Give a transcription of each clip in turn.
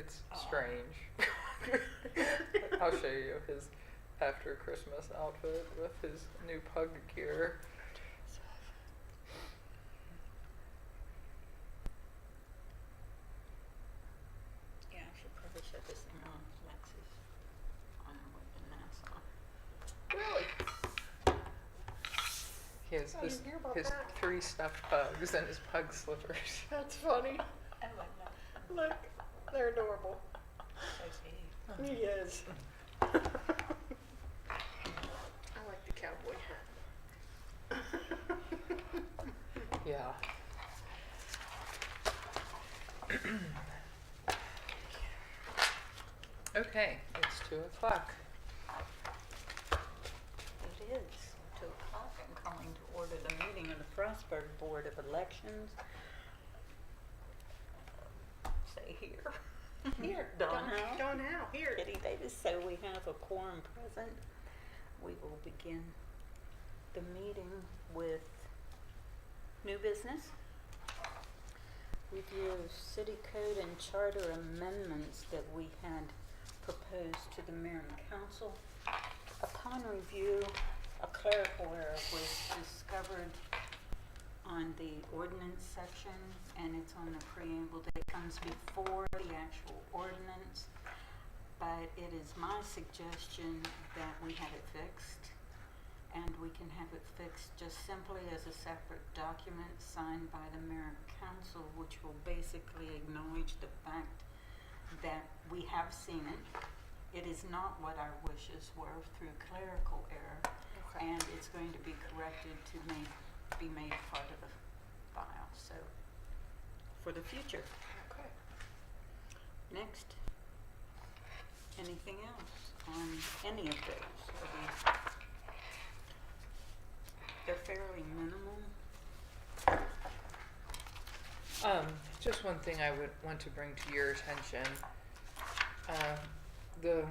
It's strange. I'll show you his after Christmas outfit with his new pug gear. Yeah, I should probably show this thing on Lexi's on her way to Nassau. Really? He has I didn't hear about his that. 3 stuffed pugs and his pug slippers. That's funny. I like that. Look, they're adorable. So sweet. He is. I like the cowboy hat. Yeah. Okay, it's 2:00. It is 2 o'clock. I'm calling to order the meeting of the Frostburg Board of Elections. Say here. Here, Don Howe. Don Howe, here. Kitty Davis, so we have a quorum present. We will begin the meeting with new business. Review of city code and charter amendments that we had proposed to the mayor and council. Upon review, a clerical error was discovered on the ordinance section, and it's on the preamble that comes before the actual ordinance. But it is my suggestion that we have it fixed, and we can have it fixed just simply as a separate document signed by the mayor and council, which will basically acknowledge the fact that we have seen it. It is not what our wishes were through clerical error, Okay. and it's going to be corrected to be made part of the file. So, for the future. Okay. Next, anything else on any of those? They're fairly minimal. Just one thing I would want to bring to your attention. The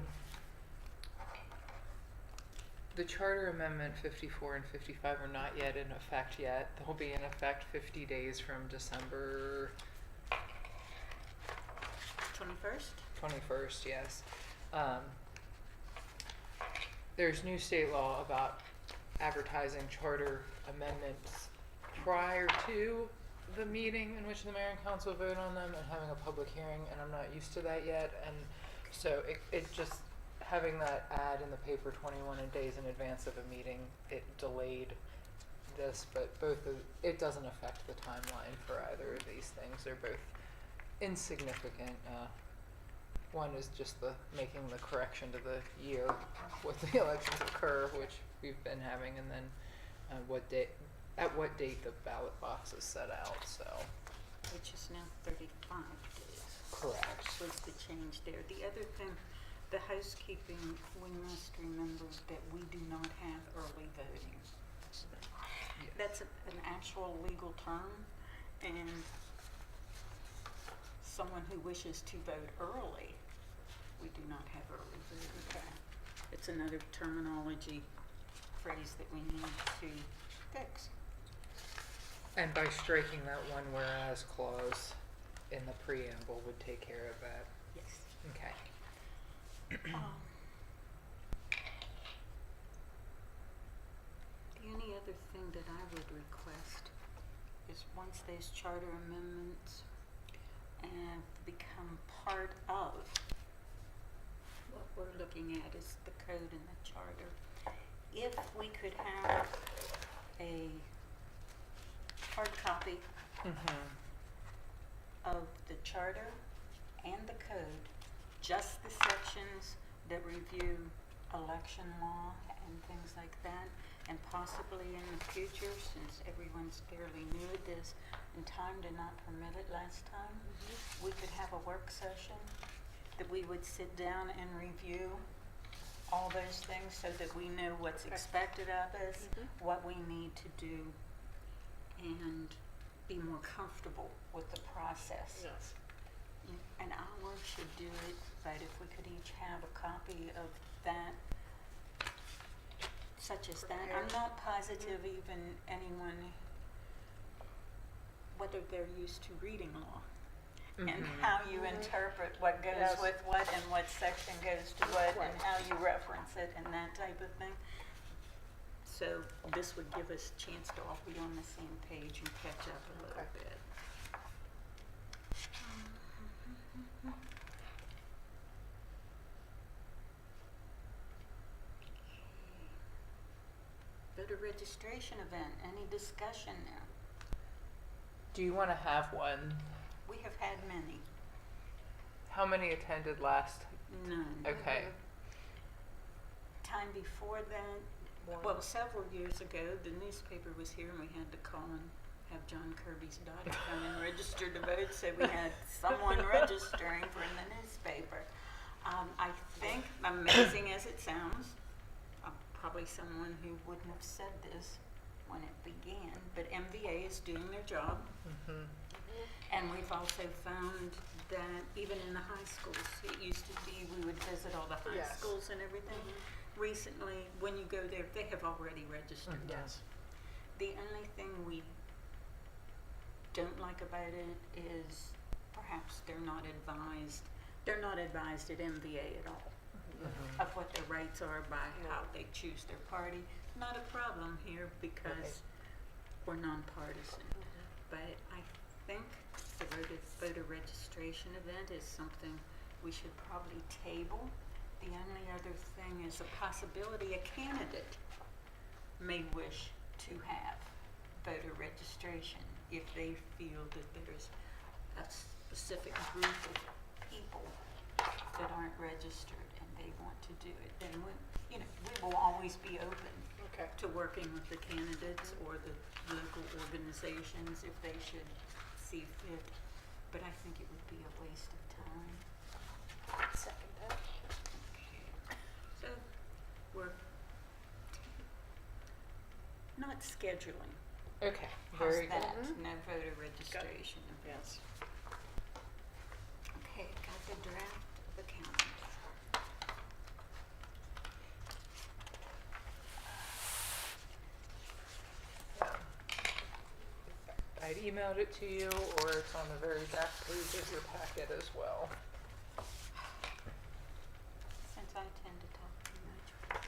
Charter Amendment 54 and 55 are not yet in effect yet. They'll be in effect 50 days from December 21st? 21st, yes. There's new state law about advertising charter amendments prior to the meeting in which the mayor and council vote on them and having a public hearing, and I'm not used to that yet, and so it just, having that ad in the paper 21 days in advance of a meeting, it delayed this, but it doesn't affect the timeline for either of these things. They're both insignificant. One is just making the correction to the year when the elections occur, which we've been having, and then at what date the ballot box is set out. So, Which is now 35 days. correct. Was the change there. The other thing, the housekeeping, we must remember that we do not have early voting. Yes. That's an actual legal term, and someone who wishes to vote early, we do not have early voting. Okay. It's another terminology phrase that we need to fix. And by striking that one whereas clause in the preamble would take care of that. Yes. Okay. The only other thing that I would request is once those charter amendments become part of what we're looking at is the code and the charter. If we could have a hard copy of the charter and the code, just the sections that review election law and things like that, and possibly in the future, since everyone's fairly new at this, and time did not permit it last time, we could have a work session that we would sit down and review all those things so that we know what's Okay. expected of us, what we need to do, and be more comfortable with the process. Yes. An hour should do it, but if we could each have a copy of that, such as that. I'm Prepared. not positive even anyone, whether they're used to reading law. and how you interpret what goes Yes. with what and what section goes to what and Right. how you reference it and that type of thing. So this would give us a chance to all be on the same page and catch up a little Okay. bit. Voter registration event, any discussion now? Do you want to have one? We have had many, How many attended last? none. Okay. Time before that, well, several years ago, the newspaper was here and we had to call and have John Kirby's daughter come and register to vote, so we had someone registering for the newspaper. I think, amazing as it sounds, probably someone who wouldn't have said this when it began, but MVA is doing their job. Mm-hmm. And we've also found that even in the high schools, it used to be we would visit all the high Yes. schools and everything. Recently, when you go there, they have already registered. Mhm. Yes. The only thing we don't like about it is perhaps they're not advised at MVA at all Mhm. of what their rights are by how they choose their party. Not a problem here because we're nonpartisan. But I think the voter registration event is something we should probably table. The only other thing is a possibility a candidate may wish to have voter registration if they feel that there's a specific group of people that aren't registered and they want to do it. Then we will always be open Okay. to working with the candidates or the local organizations if they should see fit, but I think it would be a waste of time. Second that. So, we're not scheduling. Okay. How's Very good. that? No voter registration. Yes. Okay, got the draft of the calendar. I'd emailed it to you, or it's on the very back page of your packet as well. Since I tend to talk too much.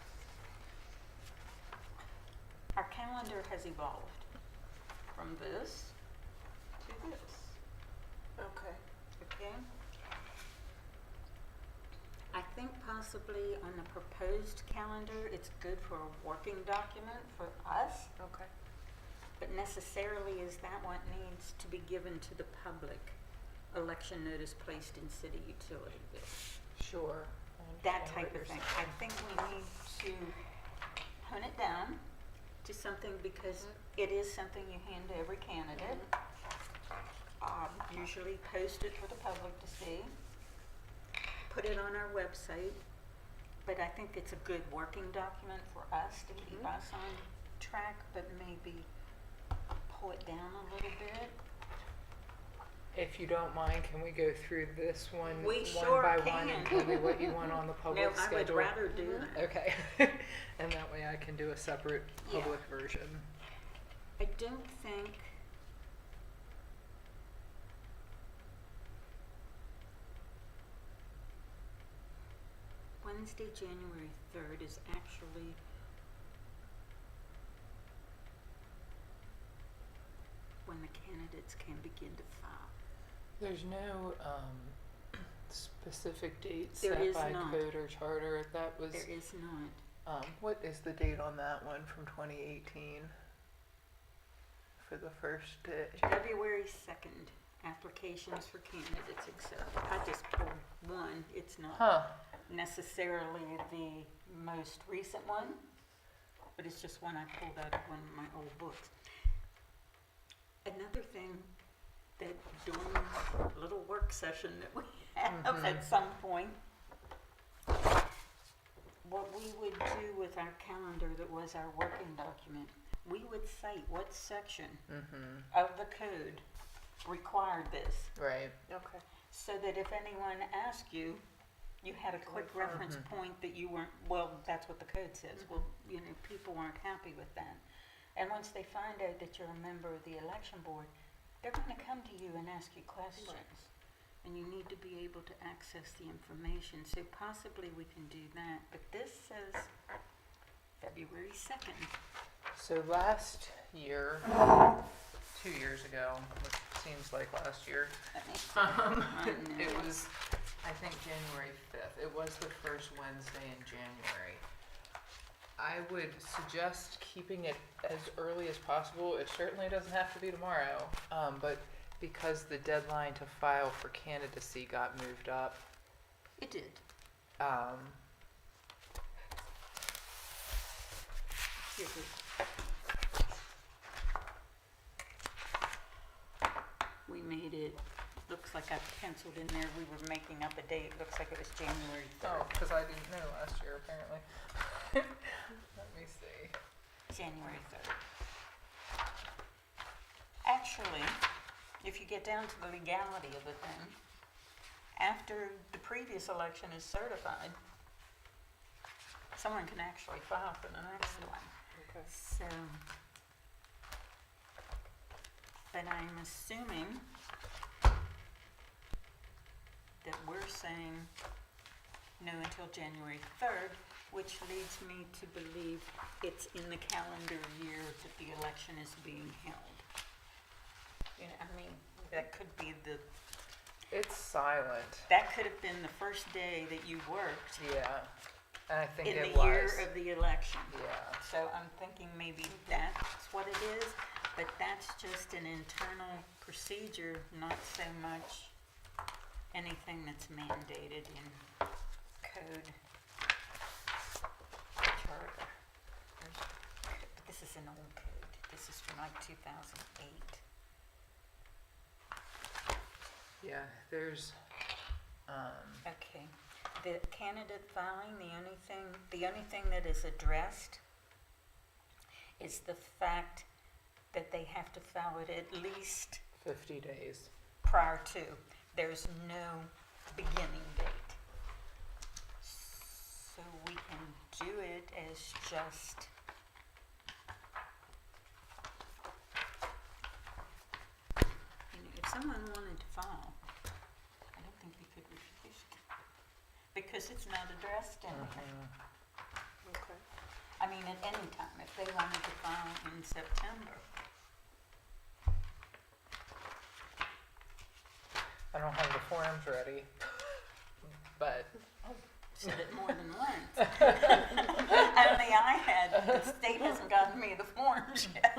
Our calendar has evolved from this to this, Okay. okay? I think possibly on the proposed calendar, it's good for a working document for us, Okay. but necessarily is that what needs to be given to the public? Election notice placed in city utility bill. Sure. I That understand type what of you're thing. I saying. think we need to hone it down to something because it is something you hand to every candidate. Usually post it for the public to see. Put it on our website. But I think it's a good working document for us to keep us on track, but maybe pull it down a little bit. If you don't mind, can we go through this one We one sure by one and can. tell me what you want on the public No, I would schedule? rather do that. Okay. And that way I can do a separate Yeah. public version. I don't think Wednesday, January 3rd is actually when the candidates can begin to file. There's no specific date There set is by not. code or charter. That was, There is not. what is the date on that one from 2018? For the first day? February 2nd, applications for candidates accepted. I just pulled one. It's not Huh. necessarily the most recent one, but it's just one I pulled out of one of my old books. Another thing that during this little work session that we have at some point, what we would do with our calendar that was our working document, we would cite what section Mm-hmm. of the code required this, Right. Okay. so that if anyone asked you, you had a quick reference point that you weren't, well, that's what the code says. Well, people aren't happy with that. And once they find out that you're a member of the election board, they're going to come to you and ask you questions. and you need to be able to access the information. So possibly we can do that, but this says February 2nd. So last year, 2 years ago, which seems like last year, Let me see. I know. it was, I think, January 5th. It was the first Wednesday in January. I would suggest keeping it as early as possible. It certainly doesn't have to be tomorrow, but because the deadline to file for candidacy got moved up, It did. Here it is. We made it, looks like I penciled in there, we were making up a date, looks like it was January 3rd. oh, because I didn't know last year, apparently. Let me see. January 3rd. Actually, if you get down to the legality of the thing, after the previous election is certified, someone can actually file for the next one. Okay. So, but I'm assuming that we're saying no until January 3rd, which leads me to believe it's in the calendar year that the election is being held. You know, I mean, that could be It's silent. that could have been the first day that you worked Yeah, and I think in it the was. year of the election. Yeah. So I'm thinking maybe that's what it is, but that's just an internal procedure, not so much anything that's mandated in code charter. But this is an old code. This is from like 2008. Yeah, there's, Okay. The candidate filing, the only thing that is addressed is the fact that they have to file it at least 50 days. prior to. There's no beginning date. So we can do it as just, if someone wanted to file, I don't think we could refuse it, because it's not addressed anywhere. Okay. I mean, at any time, if they wanted to file in September. I don't have the forms ready, but Said it more than once. Only I had, the state hasn't gotten me the forms yet.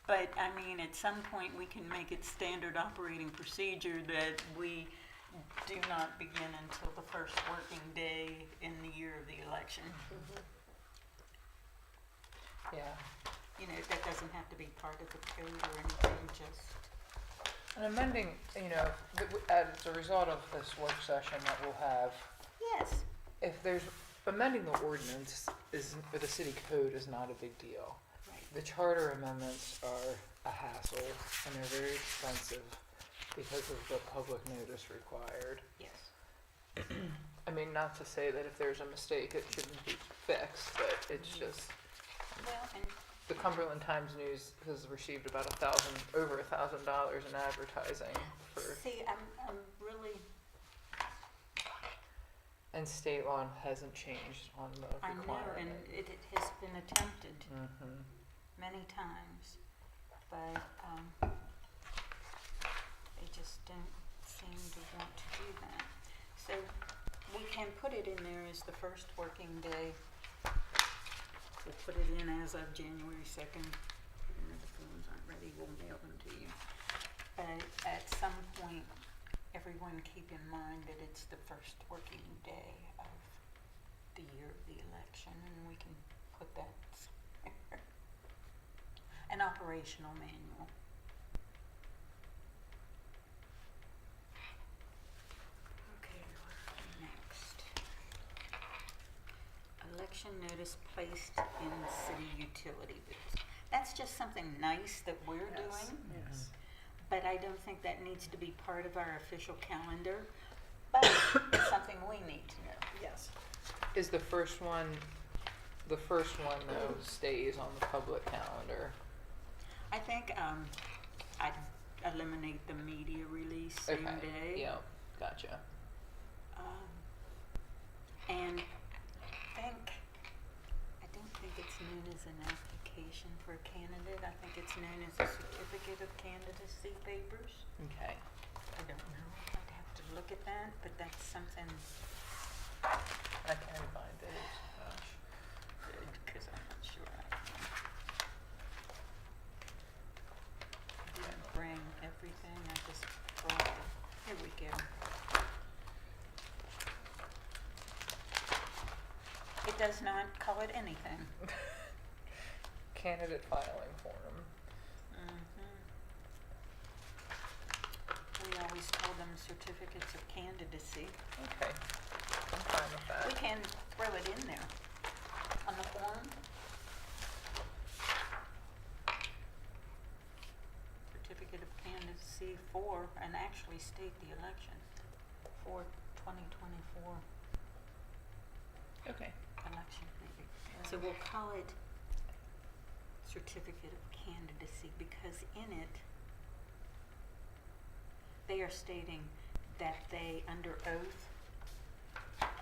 But I mean, at some point, we can make it standard operating procedure that we do not begin until the first working day in the year of the election. yeah. You know, that doesn't have to be part of the code or anything, just, And amending, as a result of this work session that we'll have, yes, if there's, amending the ordinance or the city code is not a big deal. right. The charter amendments are a hassle and they're very expensive because of the public notice required. Yes. I mean, not to say that if there's a mistake, it shouldn't be fixed, but it's just, Well, and the Cumberland Times News has received about over $1,000 in advertising for, see, I'm really, and state law hasn't changed on the I know, and requirement. it has been attempted Mhm. many times, but they just don't seem to want to do that. So we can put it in there as the first working day. We'll put it in as of January 2nd. Even if the forms aren't ready, we'll mail them to you. But at some point, everyone keep in mind that it's the first working day of the year of the election, and we can put that somewhere. An operational manual. Okay, next. Election notice placed in city utility bills. That's just something nice that we're doing, Yes. but I don't think that needs to be part of our official calendar. But it's something we need to know. Yes. Is the first one though stays on the public calendar? I think, I eliminate the media release same day. Yeah, gotcha. And I don't think it's known as an application for a candidate. I think it's known as a certificate of candidacy papers. Okay. I don't know. I'd have to look at that, but that's something I can find it. Gosh. good because I'm not sure I didn't bring everything. I just brought it. Here we go. It does not call it anything. Candidate filing form. We always call them certificates of candidacy. Okay. I'm fine with that. We can throw it in there on the form. Certificate of candidacy for, and actually state the election for 2024 Okay. election maybe. So we'll call it certificate of candidacy because in it they are stating that they, under oath,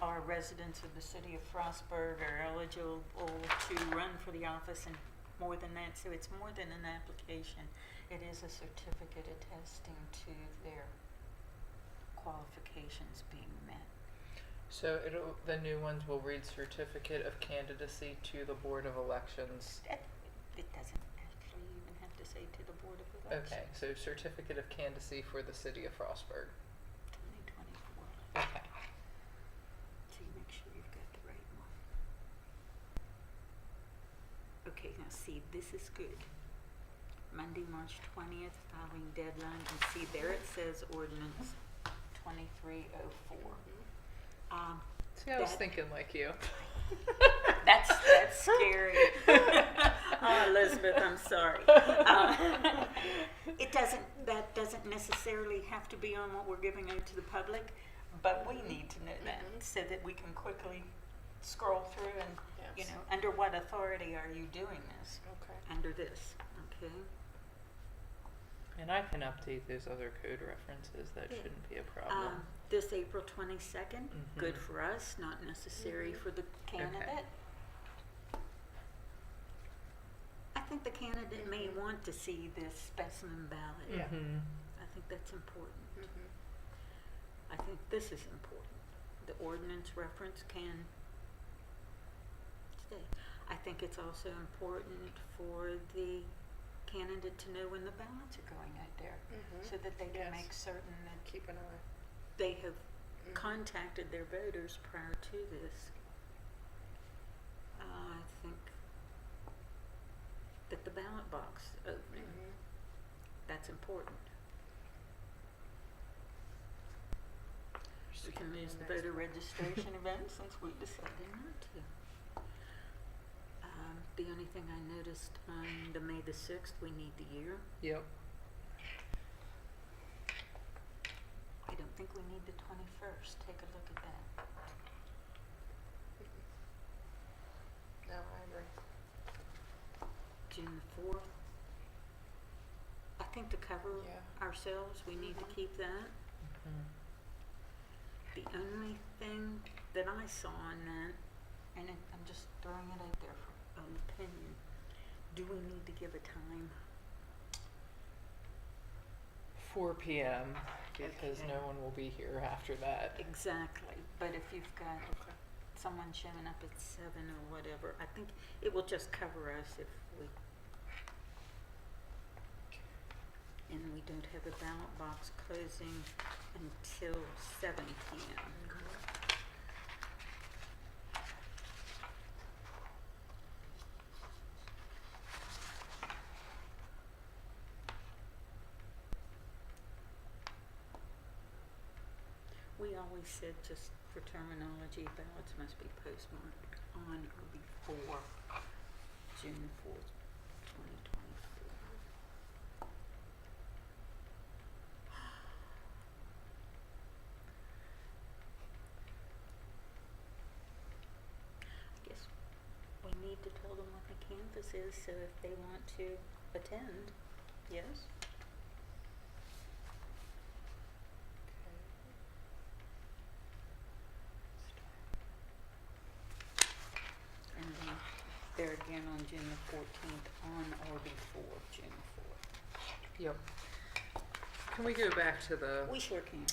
are residents of the city of Frostburg, are eligible to run for the office, and more than that. So it's more than an application. It is a certificate attesting to their qualifications being met. So the new ones will read certificate of candidacy to the Board of Elections. It doesn't actually even have to say to the Board of Elections. Okay, so certificate of candidacy for the city of Frostburg. 2024. Okay. So you make sure you've got the right one. Okay, now see, this is good. Monday, March 20th, filing deadline, and see there it says ordinance 2304. See, I was That- thinking like you. That's scary. Oh, Elizabeth, I'm sorry. That doesn't necessarily have to be on what we're giving out to the public, but we need to know that so that we can quickly scroll through and, you Yes. know, under what authority are you doing this? Okay. Under this, okay? And I can update those other code references. That shouldn't be a problem. This April 22nd, good Mhm. for us, not necessary for the candidate. I think the candidate may want to see this specimen ballot. Yeah. Mhm. I think that's important. Mm-hmm. I think this is important. The ordinance reference can stay. I think it's also important for the candidate to know when the ballots are going out there so that they can Yes. make certain that Keep an eye. they have contacted their voters prior to this. I think that the ballot box opening, that's important. We can use the voter registration event since we decided not to. The only thing I noticed on the May the 6th, we need the year. Yep. I don't think we need the 21st. Take a look at that. No, I agree. June 4th. I think to cover Yeah. ourselves, we need to keep that. Mhm. The only thing that I saw on that, and I'm just throwing it out there for an opinion, do we need to give a time? 4 p.m. because Okay. no one will be here after that. Exactly, but if you've got Okay. someone showing up at 7 or whatever, I think it will just cover us if we, and we don't have a ballot box closing until 7 p.m. We always said, just for terminology, ballots must be postmarked on or before June 4th, 2024. I guess we need to tell them what the canvas is, so if they want to attend, yes? there again on June the 14th, on or before June 4th. Yep. Can we go back to the, We sure can.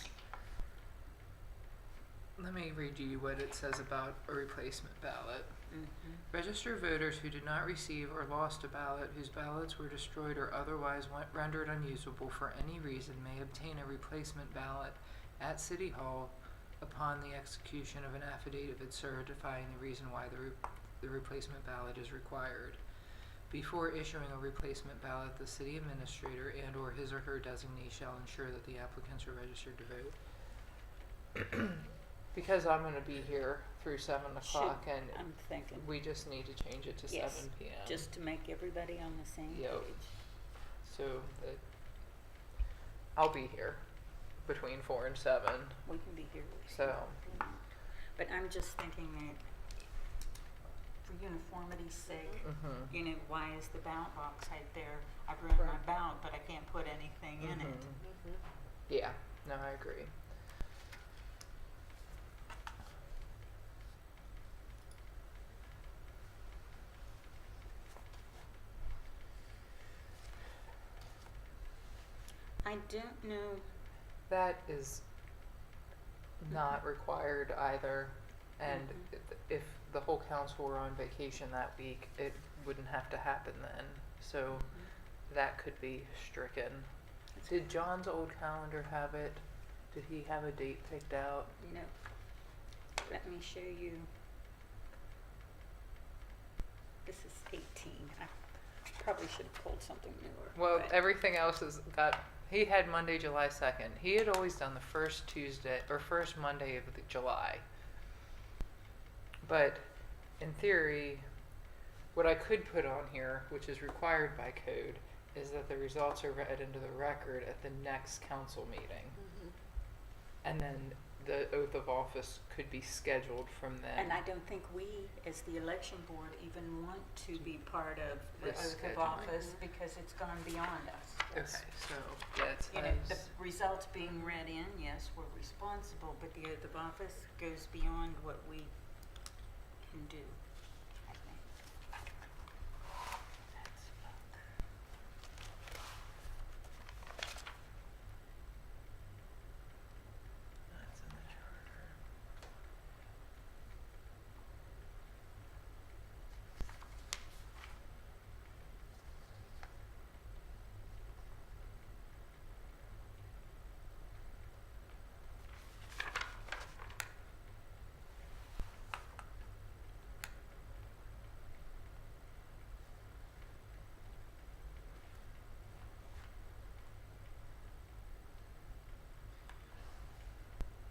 let me read you what it says about a replacement ballot. Mm-hmm. Register voters who did not receive or lost a ballot, whose ballots were destroyed or otherwise rendered unusable for any reason, may obtain a replacement ballot at City Hall upon the execution of an affidavit certifying the reason why the replacement ballot is required. Before issuing a replacement ballot, the city administrator and or his or her designee shall ensure that the applicants are registered to vote. Because I'm gonna be here through 7 o'clock and I'm thinking, we just need to change it to yes, 7 p.m. just to make everybody on the same Yep. page. So that I'll be here between 4 and 7. We can be here with So But I'm just thinking that for uniformity's sake, mhm. you know, why is the ballot box right there? I've ruined my Right. ballot, but I can't put anything in it. Mhm. Yeah, no, I agree. I don't know, That is not required either. And if the whole council were on vacation that week, it wouldn't have to happen then. So that could be stricken. Did John's old calendar have it? Did he have a date picked out? no. Let me show you. This is 18. I probably should have pulled something newer. Well, but- everything else has got. He had Monday, July 2nd. He had always done the first Tuesday or first Monday of July. But in theory, what I could put on here, which is required by code, is that the results are read into the record at the next council meeting. And then the oath of office could be scheduled from then. And I don't think we, as the election board, even want to be part of the The oath of scheduling. office because it's gone beyond us. Okay, so yeah, it's You know, the results being read in, yes, we're responsible, but the oath of office goes beyond what we can do, I think. That's in the charter.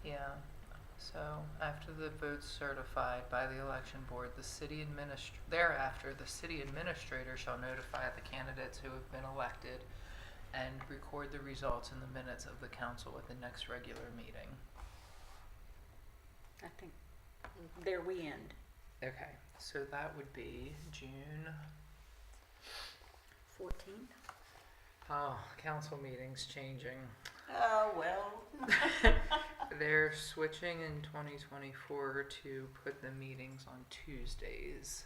Yeah, so after the votes certified by the election board, thereafter, the city administrator shall notify the candidates who have been elected and record the results in the minutes of the council at the next regular meeting. I think there we end. Okay, so that would be June. 14th? Oh, council meetings changing. Oh, well. They're switching in 2024 to put the meetings on Tuesdays.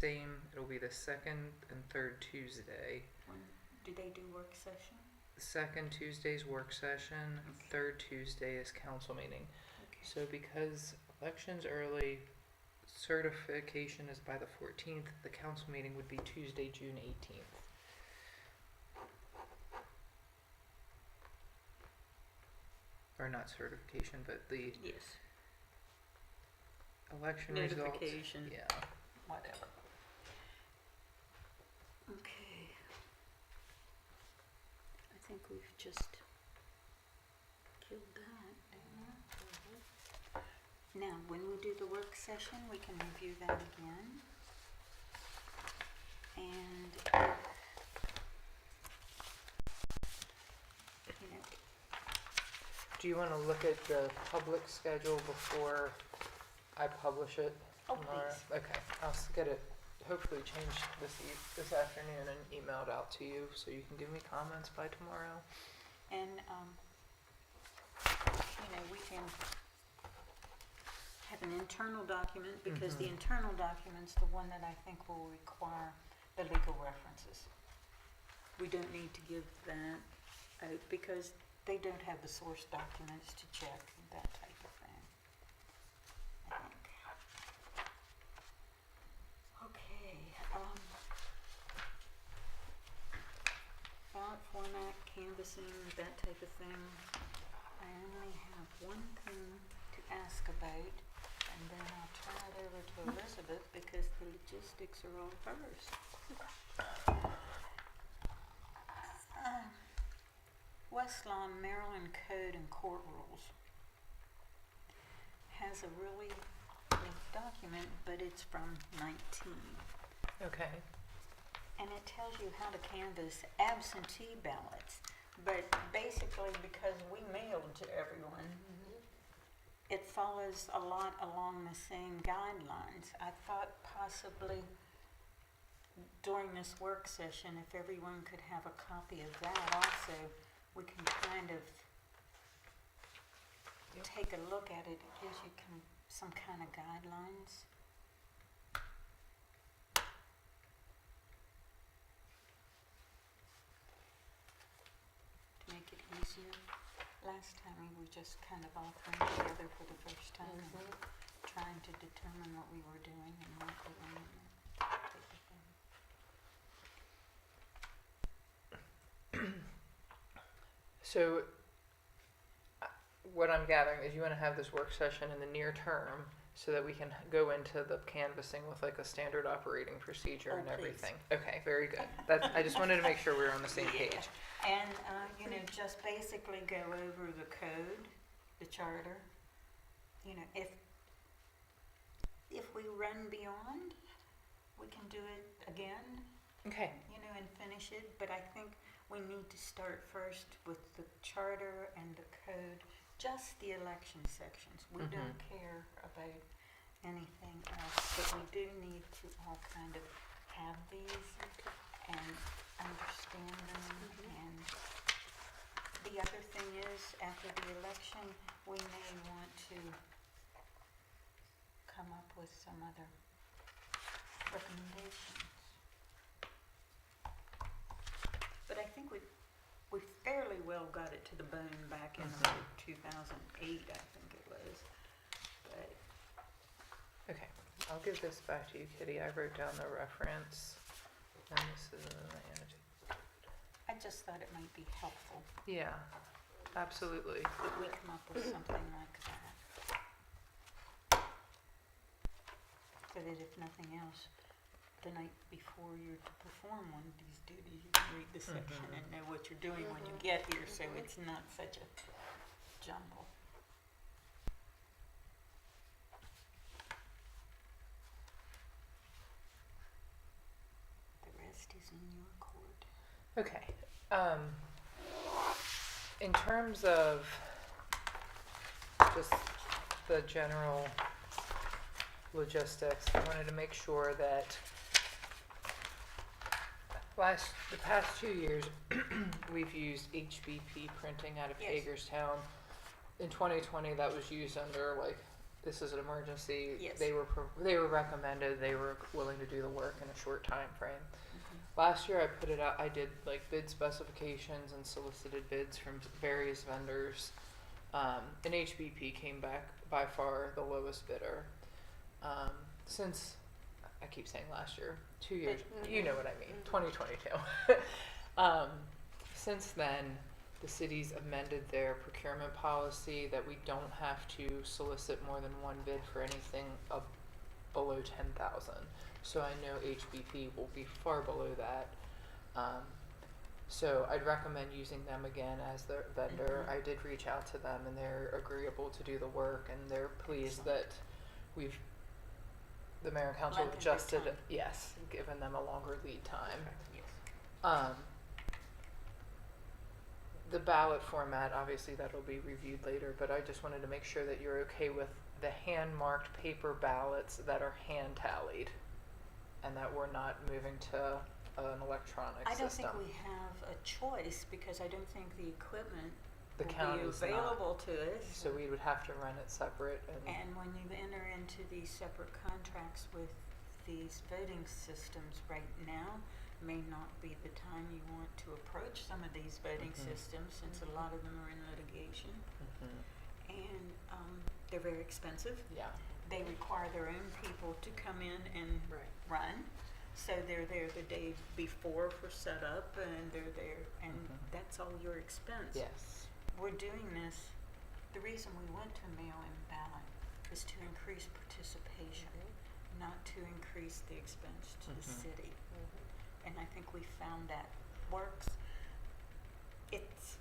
It'll be the second and third Tuesday. When do they do work session? Second Tuesday's work session, third Tuesday is council meeting. Okay. So because election's early, certification is by the 14th, the council meeting would be Tuesday, June 18th. Or not certification, but the Yes. election results. Notification. Yeah. Whatever. Okay. I think we've just killed that. Now, when we do the work session, we can review that again. And, you know, Do you want to look at the public schedule before I publish it Oh, tomorrow? please. Okay, I'll get it hopefully changed this afternoon and emailed out to you so you can give me comments by tomorrow. and, you know, we can have a an internal document, because the Mhm. internal document's the one that I think will require the legal references. We don't need to give that out because they don't have the source documents to check that type of thing, I think. Okay, ballot format, canvassing, that type of thing. I only have one thing to ask about, and then I'll turn it over to Elizabeth because the logistics are all hers. Westlaw Maryland Code and Court Rules has a really big document, but it's from 19. Okay. And it tells you how to canvass absentee ballots. But basically, because we mailed to everyone, it follows a lot along the same guidelines. I thought possibly during this work session, if everyone could have a copy of that also, we can kind of take a look at it. It gives you some kind of guidelines. To make it easier. Last time we were just kind of all thrown together for the first time, and trying to determine what we were doing and what we were doing. So, what I'm gathering is you want to have this work session in the near term so that we can go into the canvassing with like a standard operating procedure Oh, and please. everything. Okay, very good. I just wanted to make sure we were on the same Yeah. page. And, just basically go over the code, the charter. If we run beyond, we can do it again, Okay. and finish it. But I think we need to start first with the charter and the code, just the election sections. We don't care about anything else, but we do need to all kind of have these and understand them. And the other thing is, after the election, we may want to come up with some other recommendations. But I think we fairly well got it to the bone back in about 2008, I think it was. But Okay. I'll give this back to you, Kitty. I wrote down the reference. And this is the annotated. I just thought it might be helpful Yeah, absolutely. if we come up with something like that. So that if nothing else, the night before you're to perform one of these duties, you can read the section and know what you're doing when you get here, so it's not such a jumble. The rest is in your court. Okay. In terms of just the general logistics, I wanted to make sure that the past 2 years, we've used HBP printing out of Yes. Hagerstown. In 2020, that was used under like, this is an emergency. Yes. They were recommended. They were willing to do the work in a short time frame. Last year I put it out, I did like bid specifications and solicited bids from various vendors. And HBP came back by far the lowest bidder. Since, I keep saying last year, 2 years, you know what I mean, 2022. Since then, the city's amended their procurement policy that we don't have to solicit more than one bid for anything below 10,000. So I know HBP will be far below that. So I'd recommend using them again as the vendor. I did reach out to them and they're agreeable to do the work and they're pleased that the mayor and council Lengthened adjusted, their time. yes, given them a longer lead time. Yes. The ballot format, obviously that'll be reviewed later, but I just wanted to make sure that you're okay with the hand-marked paper ballots that are hand-tallied and that we're not moving to an electronic system. I don't think we have a choice because I don't think the equipment The will county's be not. available to us. So we would have to run it separate And when you enter into these separate contracts with these voting systems right now, may not be the time you want to approach some of these voting systems, since a lot of them are in litigation. And they're very expensive. Yeah. They require their own people to come in and Right. run. So they're there the day before for setup, and they're there, and that's all your expense. Yes. We're doing this, the reason we went to mail-in ballot is to increase participation, not to increase the expense to the city. And I think we found that works. It's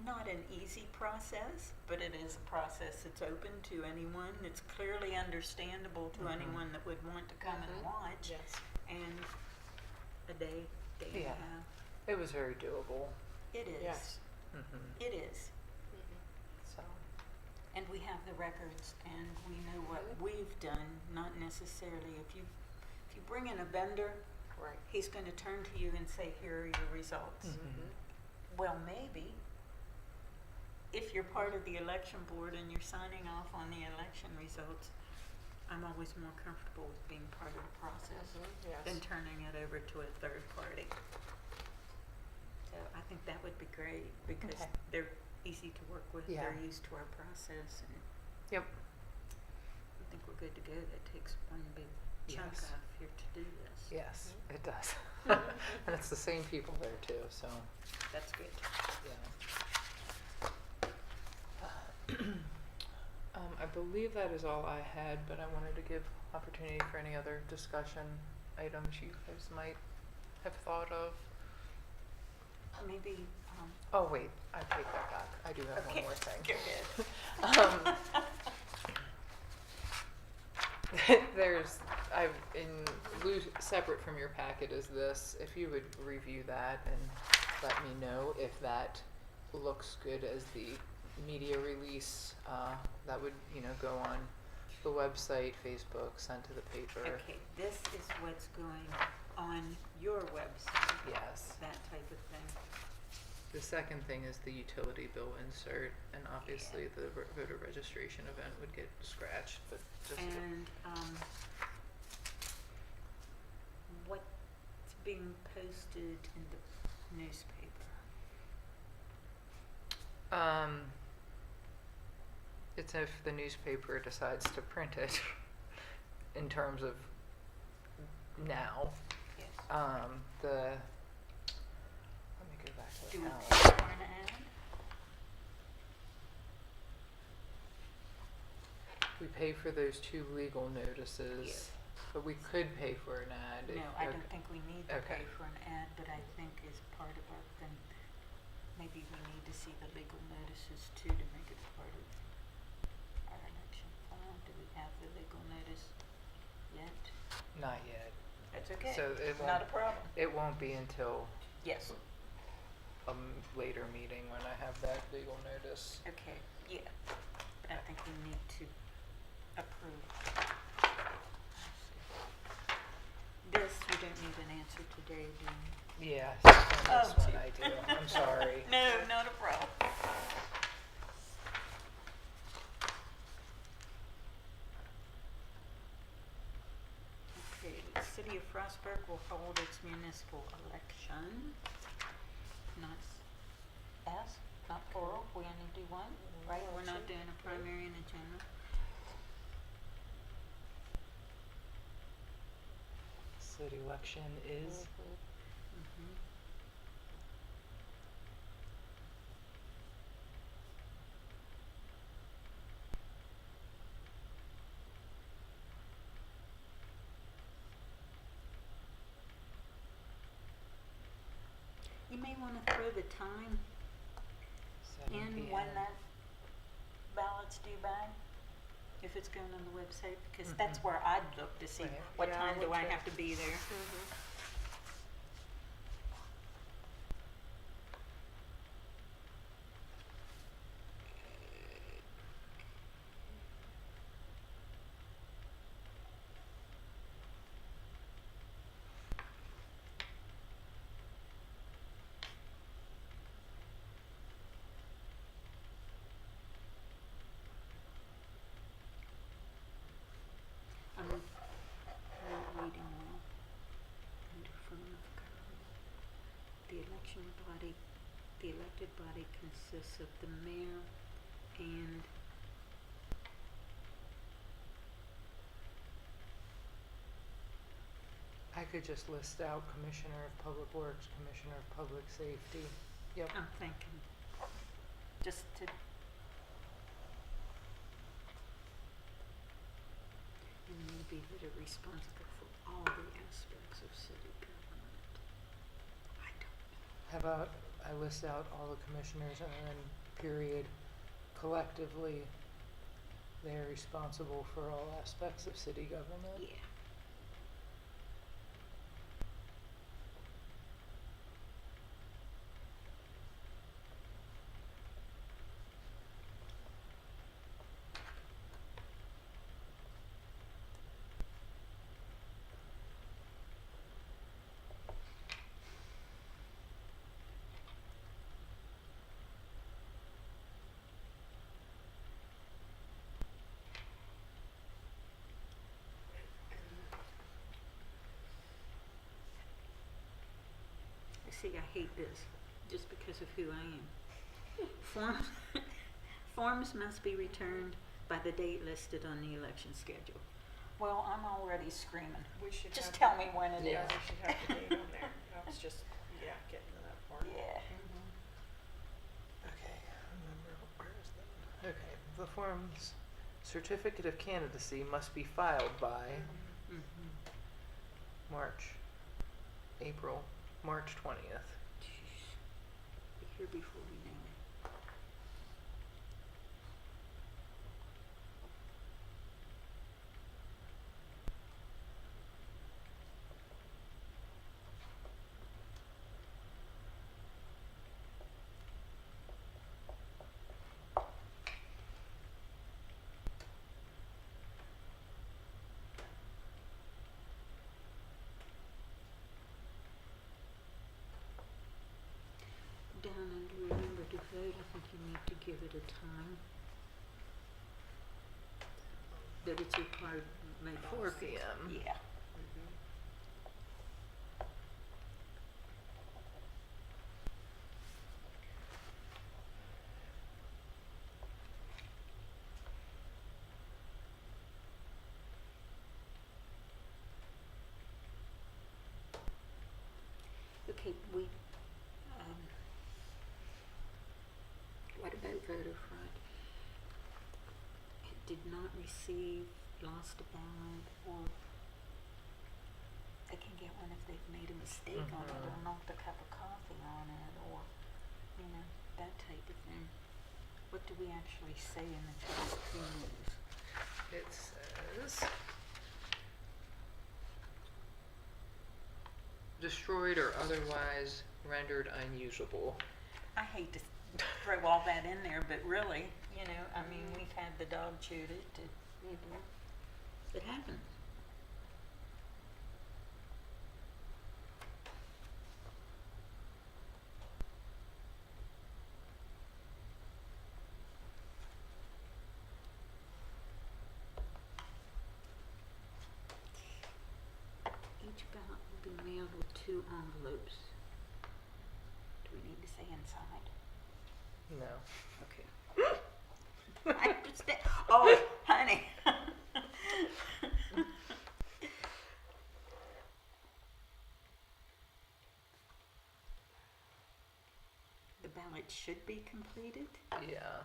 not an easy process, but it is a process that's open to anyone. It's clearly understandable to anyone that would want to come and watch. Yes. And a day and a Yeah. half. It was very doable. It is. Yes. It is. So. And we have the records, and we know what we've done, not necessarily if you bring in a vendor, Right. he's going to turn to you and say, here are your results. Well, maybe if you're part of the election board and you're signing off on the election results, I'm always more comfortable with being part of the process Yes. than turning it over to a third party. So I think that would be great, because Okay. they're easy to work with. Yeah. They're used to our process, and Yep. I think we're good to go. That takes one big chunk Yes. off your to-do list. Yes, it does. And it's the same people there too, so, That's good. yeah. I believe that is all I had, but I wanted to give opportunity for any other discussion items you guys might have thought of. Maybe, Oh, wait, I take that back. I do have okay, one more thing. go ahead. There's, separate from your packet is this, if you would review that and let me know if that looks good as the media release, that would, go on the website, Facebook, sent to the paper. Okay, this is what's going on your website, Yes. that type of thing. The second thing is the utility bill insert, and obviously the voter registration event would get scratched, but just. And what's being posted in the newspaper? It's if the newspaper decides to print it, in terms of now. Yes. Let me go back to Do the we calendar. pay for an ad? We pay for those 2 legal notices, Yes. but we could pay for an ad. No, I don't think we need to Okay. pay for an ad, but I think as part of our thing, maybe we need to see the legal notices too, to make it part of our election file. Do we have the legal notice yet? Not yet. That's okay. So it Not a won't, problem. it won't be until Yes. a later meeting when I have that legal notice. Okay, yeah. But I think we need to approve. This, we don't need an answer today, do we? Yeah, on this Oh, one gee. I do. I'm sorry. No, not a problem. Okay, the city of Frostburg will hold its municipal election. Not S, not plural, we only do one, right? We're not doing a primary and a general. City election is. Mhm. You may want to throw the time 7 in p.m. when that ballot's due by, if it's going on the website, because that's where I'd look to see Right. what Yeah, I time do would I too. have to be there. body consists of the mayor and I could just list out Commissioner of Public Works, Commissioner of Public Safety. Yep. I'm thinking just to. And maybe that are responsible for all the aspects of city government. I don't know. How about I list out all the commissioners and then period, collectively, they are responsible for all aspects of city government? Yeah. See, I hate this, just because of who I am. Forms must be returned by the date listed on the election schedule. Well, I'm already screaming. We should Just have tell that. me when it Yeah, is. we should have the date on there. I was just, getting to that part. Yeah. Okay, remember, where is that? Okay, the form's certificate of candidacy must be filed by Mm-hmm. March 20th. Jeez. Be here before we know it. Down under remember to vote, I think you need to give it a time. That it's required May 4 6th. p.m. Yeah. Okay, what about voter fraud? It did not receive, lost a ballot, or they can get one if they've made a mistake on it, or Mhm. knocked a cup of coffee on it, or, that type of thing. What do we actually say in the Charter News? It says destroyed or otherwise rendered unusable. I hate to throw all that in there, but really, we've had the dog chewed it. It happens. Each ballot will be mailed with 2 envelopes. Do we need to say inside? No. Okay. I understand. Oh, honey. The ballot should be completed. Yeah.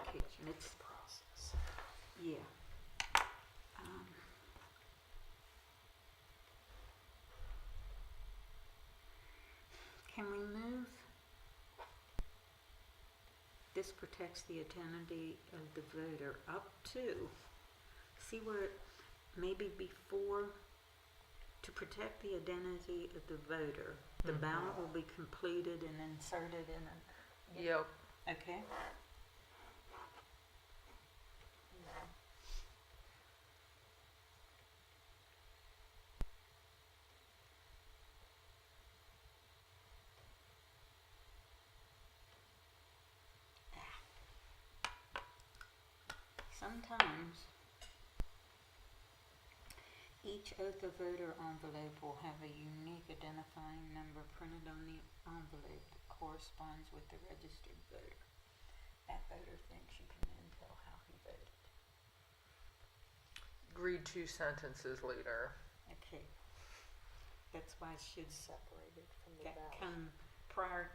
Okay, let's, Process. yeah. Can we move? This protects the identity of the voter up to, see where, maybe before, to protect the identity of the voter, the Mhm. ballot will be completed and inserted in a, Yep. okay? sometimes each oath of voter envelope will have a unique identifying number printed on the envelope that corresponds with the registered voter. That voter thinks you can then tell how he voted. Read 2 sentences later. Okay. That's why it should Separated from the that ballot. come prior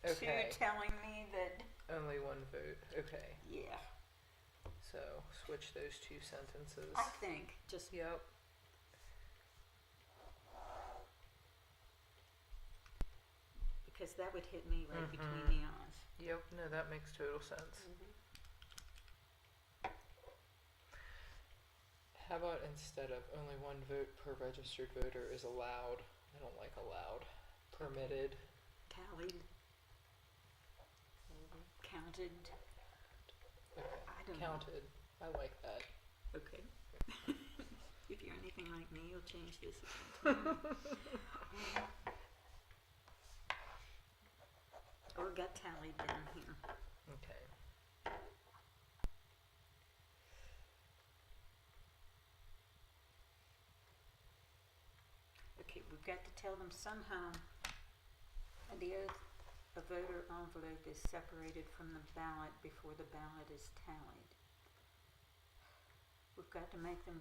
Okay. to telling me that, Only 1 vote. Okay. yeah, So switch those 2 sentences. I think just Yep. because that would hit me right between Mhm. the eyes. Yep. No, that makes total sense. How about instead of only 1 vote per registered voter is allowed? I don't like allowed. Permitted. Tallied, counted. Okay. I don't Counted. I like that. know. Okay. If you're anything like me, you'll change this again. Or got tallied down here. Okay. Okay, we've got to tell them somehow the oath, a voter envelope is separated from the ballot before the ballot is tallied. We've got to make them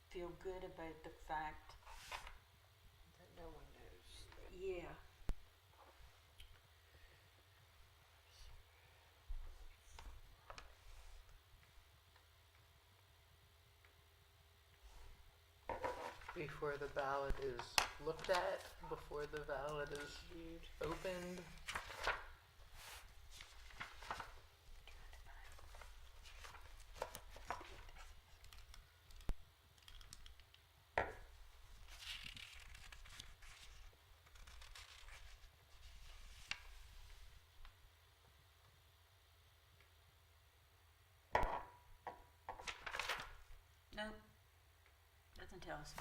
feel good about the fact, That no one knows. yeah, Before the ballot is looked at, before the ballot is Viewed. opened. nope, doesn't tell us.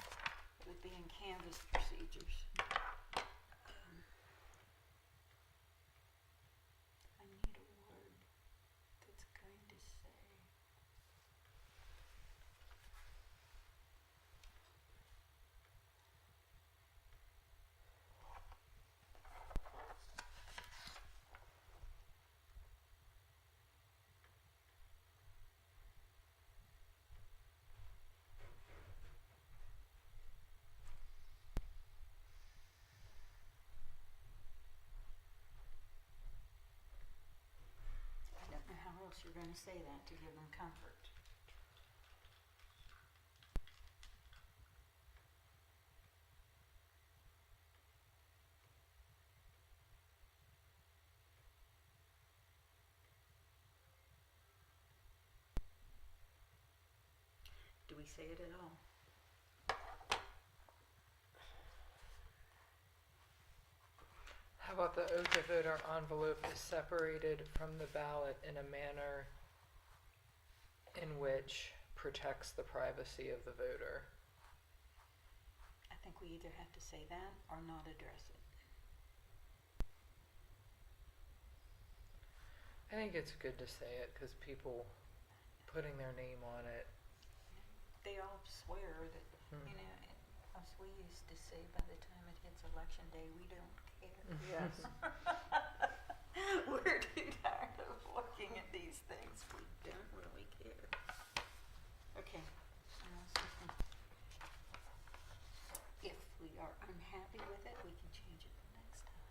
It would be in Canvas procedures. I need a word that's going to say. I don't know how else you're going to say that to give them comfort. Do we say it at all? How about the oath of voter envelope is separated from the ballot in a manner in which protects the privacy of the voter? I think we either have to say that or not address it. I think it's good to say it because people putting their name on it. They all swear that, you know, as we used to say, by the time it hits election day, we don't care. Yes. We're too tired of looking at these things. We don't really care. Okay. If we are unhappy with it, we can change it the next time.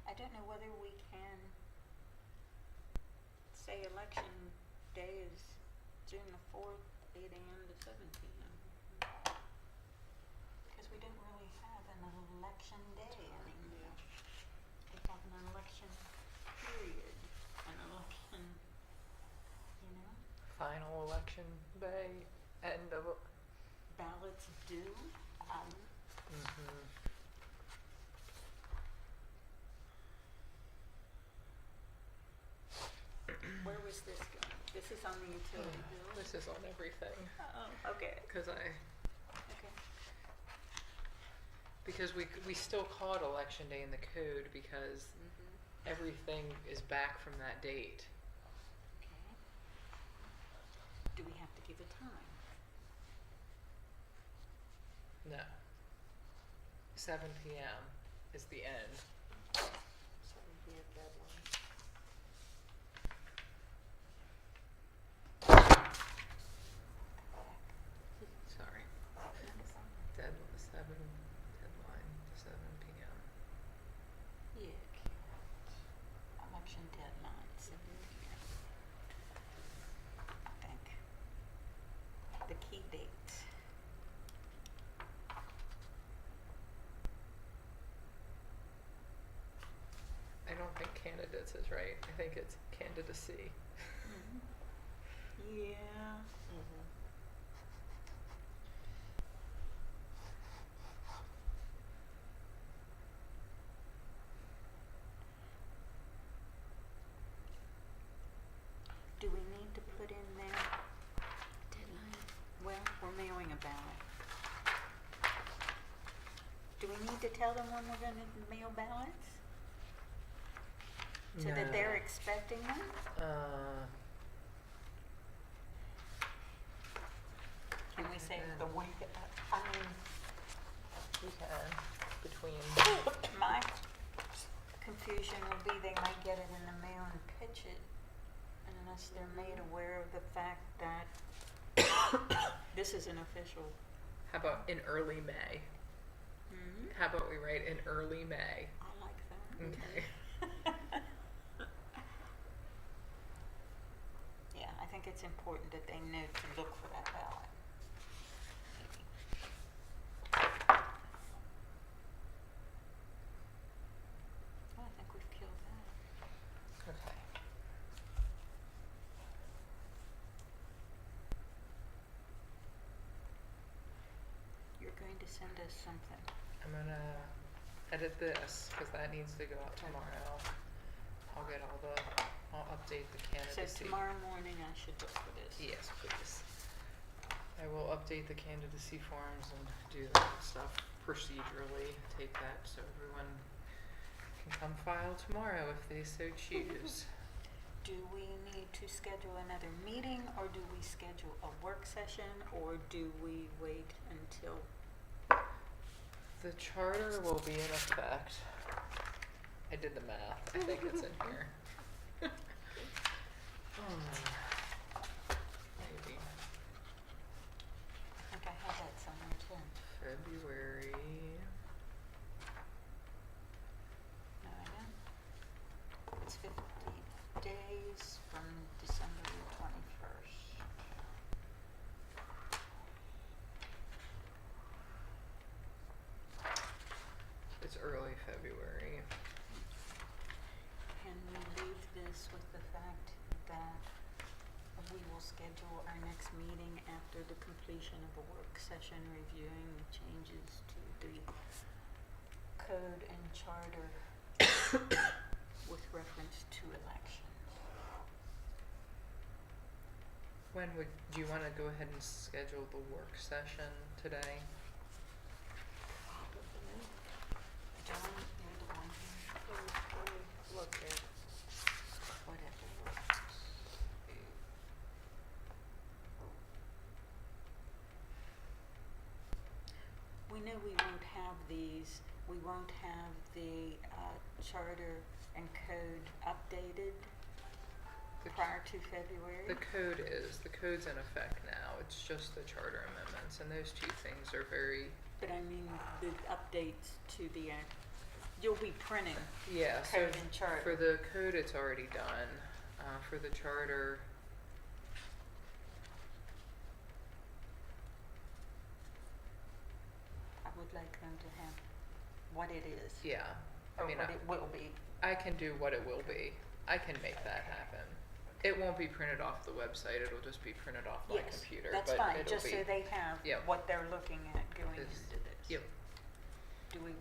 I don't know whether we can say election day is June the 4th, 8 a.m. to 7 p.m. Because we don't really have an election day anymore. We have an election period, an election, you know, Final election day, end of ballots due. Mhm. Where was this going? This is on the utility bill? This is on everything, Oh, okay. because Okay. because we still call it election day in the code because Mm-hmm. everything is back from that date. Okay. Do we have to give a time? No. 7 p.m. is the end. So it would be a deadline. Sorry. Deadline, 7 p.m. Yeah, election deadlines in here. I think. The key dates. I don't think candidates is right. I think it's candidacy. Yeah. Mm-hmm. Do we need to put in there deadline? Well, we're mailing a ballot. Do we need to tell them when we're gonna mail ballots? So that they're expecting them? Can we say the week, I mean, We can, between, my confusion will be they might get it in the mail and pitch it unless they're made aware of the fact that this is an official. how about in early May? Hmm? How about we write in early May? I like that. Okay. Yeah, I think it's important that they know to look for that ballot. Oh, I think we've killed that. Okay. You're going to send us something. I'm gonna edit this because that needs to go out tomorrow. I'll update the So candidacy. tomorrow morning I should look for this. Yes, please. I will update the candidacy forms and do that stuff procedurally. Take that so everyone can come file tomorrow if they so choose. Do we need to schedule another meeting, or do we schedule a work session, or do we wait until? The charter will be in effect. I did the math. I think it's in here. Maybe. I think I had that somewhere too. February. No, I don't. It's 50 days from December 21st. It's early February. Can we leave this with the fact that we will schedule our next meeting after the completion of a work session reviewing the changes to the code and charter with reference to elections? Do you want to go ahead and schedule the work session today? John, you're the one who, Let me look here. whatever works. We know we won't have these, we won't have the charter and code updated prior to February. The code's in effect now. It's just the charter amendments, and those two things are very, But I mean, the updates to the, you'll be printing yeah, so code and charter. for the code, it's already done. For the charter, I would like them to have what it is, yeah. I or mean, what it will be. I can do what it will be. I can make that happen. It won't be printed off the website, it'll just be printed off my Yes, computer, that's but fine, it'll just be. so they have Yep. what they're looking at going It's- into this. Yep. Do we,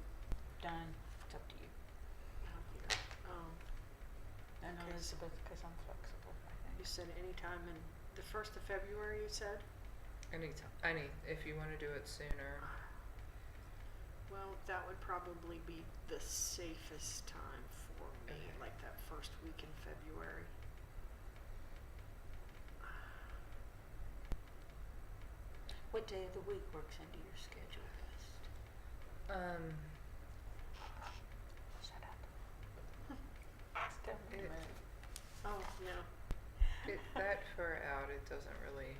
Don, it's up to you. I'm here. And Okay. Elizabeth, because I'm flexible, I You think. said anytime in the 1st of February, you said? If you wanna do it sooner, Well, that would probably be the safest time for me, Okay. like that first week in February. What day of the week works into your schedule best? Shut up. Tell me It- when. Oh, no. that far out, it doesn't really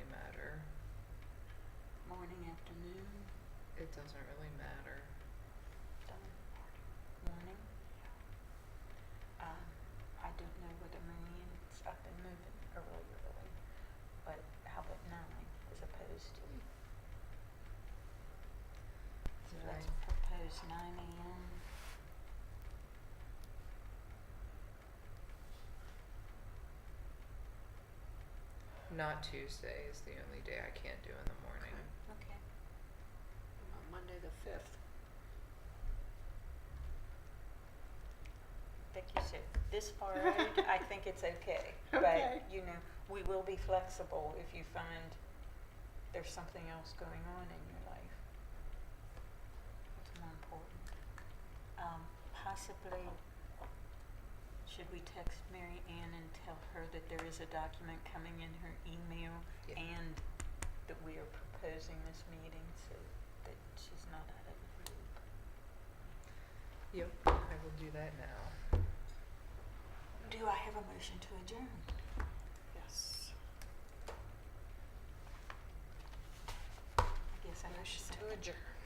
matter. Morning, afternoon, It doesn't really matter. done. Morning. I don't know whether Marianne's up and moving early, but how about 9 as opposed to? So let's Nine. propose 9 a.m. Not Tuesday is the only day I can't do in the morning. Okay. On Monday the 5th. Becky said, this far out, I think it's okay. Okay. But, we will be flexible if you find there's something else going on in your life. What's more important? Possibly, should we text Mary Ann and tell her that there is a document coming in her email Yeah. and that we are proposing this meeting so that she's not out of the loop? Yep, I will do that now. Do I have a motion to adjourn? Yes. I guess I have to Motion second. to adjourn.